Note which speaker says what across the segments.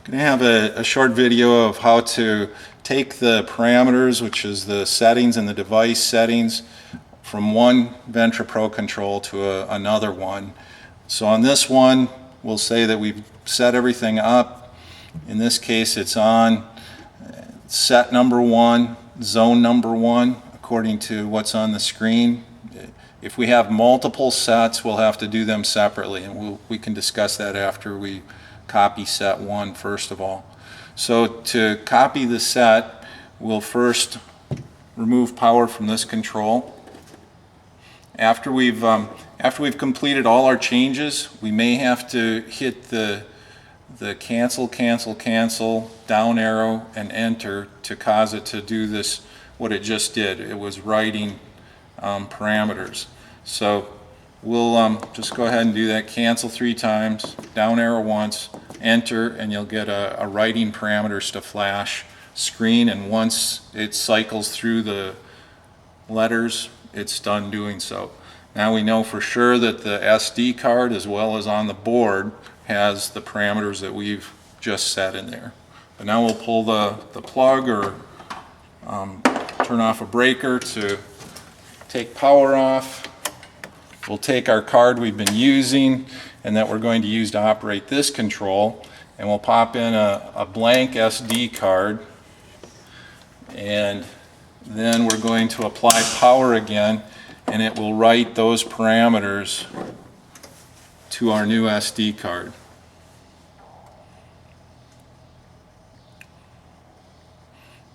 Speaker 1: going to have a short video of how to take the parameters, which is the settings and the device settings, from one Ventra Pro control to another one. So on this one, we'll say that we've set everything up. In this case, it's on set number 1, zone number 1, according to what's on the screen. If we have multiple sets, we'll have to do them separately, and we can discuss that after we copy set 1 first of all. So to copy the set, we'll first remove power from this control. After we've completed all our changes, we may have to hit the cancel, cancel, cancel, down arrow, and enter to cause it to do this, what it just did. It was writing parameters. So we'll just go ahead and do that. Cancel 3 times, down arrow once, enter, and you'll get a writing parameters to flash screen, and once it cycles through the letters, it's done doing so. Now we know for sure that the SD card, as well as on the board, has the parameters that we've just set in there. But now we'll pull the plug or turn off a breaker to take power off. We'll take our card we've been using and that we're going to use to operate this control, and we'll pop in a blank SD card, and then we're going to apply power again, and it will write those parameters to our new SD card.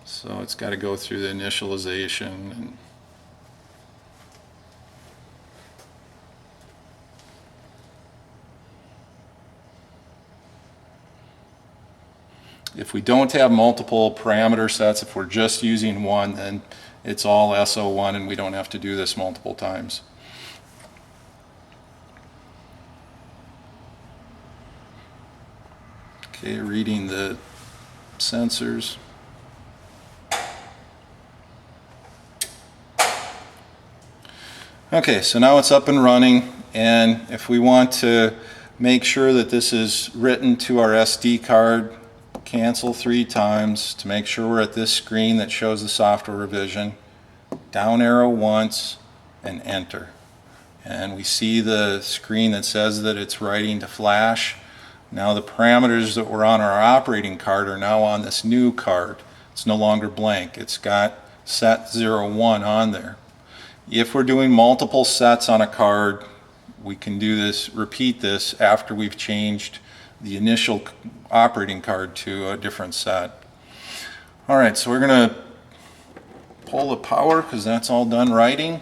Speaker 1: So it's got to go through the initialization. And if we don't have multiple parameter sets, if we're just using one, then it's all SO1 and we don't have to do this multiple times. Okay, reading the sensors. Okay, so now it's up and running, and if we want to make sure that this is written to our SD card, cancel 3 times to make sure we're at this screen that shows the software revision, down arrow once, and enter. And we see the screen that says that it's writing to flash. Now the parameters that were on our operating card are now on this new card. It's no longer blank. It's got set 01 on there. If we're doing multiple sets on a card, we can do this, repeat this after we've changed the initial operating card to a different set. Alright, so we're going to pull the power because that's all done writing.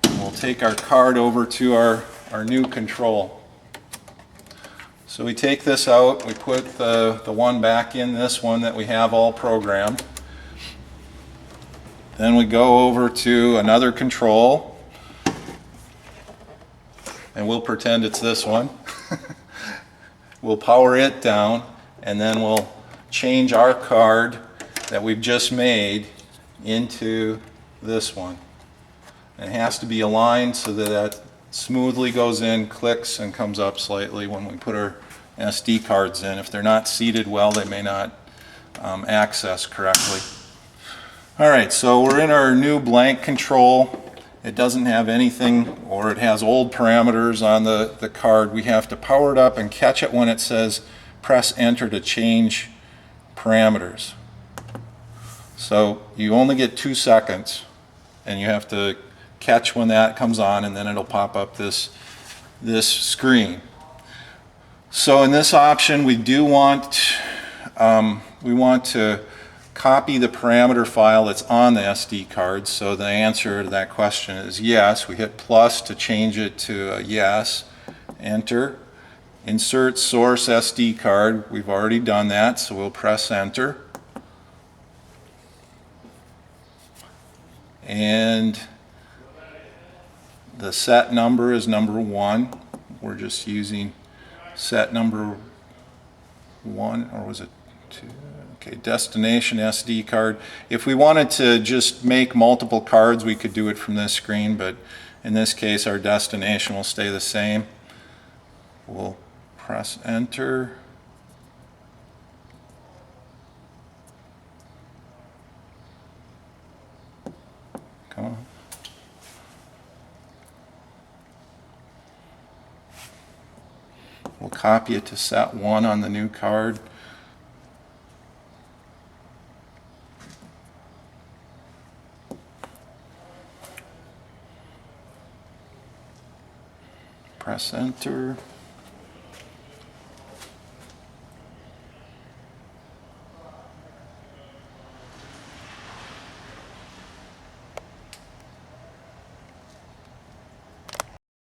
Speaker 1: And we'll take our card over to our new control. So we take this out, we put the one back in, this one that we have all programmed. Then we go over to another control, and we'll pretend it's this one. We'll power it down, and then we'll change our card that we've just made into this one. It has to be aligned so that that smoothly goes in, clicks, and comes up slightly when we put our SD cards in. If they're not seated well, they may not access correctly. Alright, so we're in our new blank control. It doesn't have anything, or it has old parameters on the card. We have to power it up and catch it when it says press enter to change parameters. So you only get 2 seconds, and you have to catch when that comes on, and then it'll pop up this screen. So in this option, we do want to copy the parameter file that's on the SD card. So the answer to that question is yes. We hit plus to change it to a yes. Enter. Insert source SD card. We've already done that, so we'll press enter. And the set number is number 1. We're just using set number 1, or was it 2? Okay, destination SD card. If we wanted to just make multiple cards, we could do it from this screen, but in this case our destination will stay the same. We'll press enter, We'll copy it to set 1 on the new card. Press enter.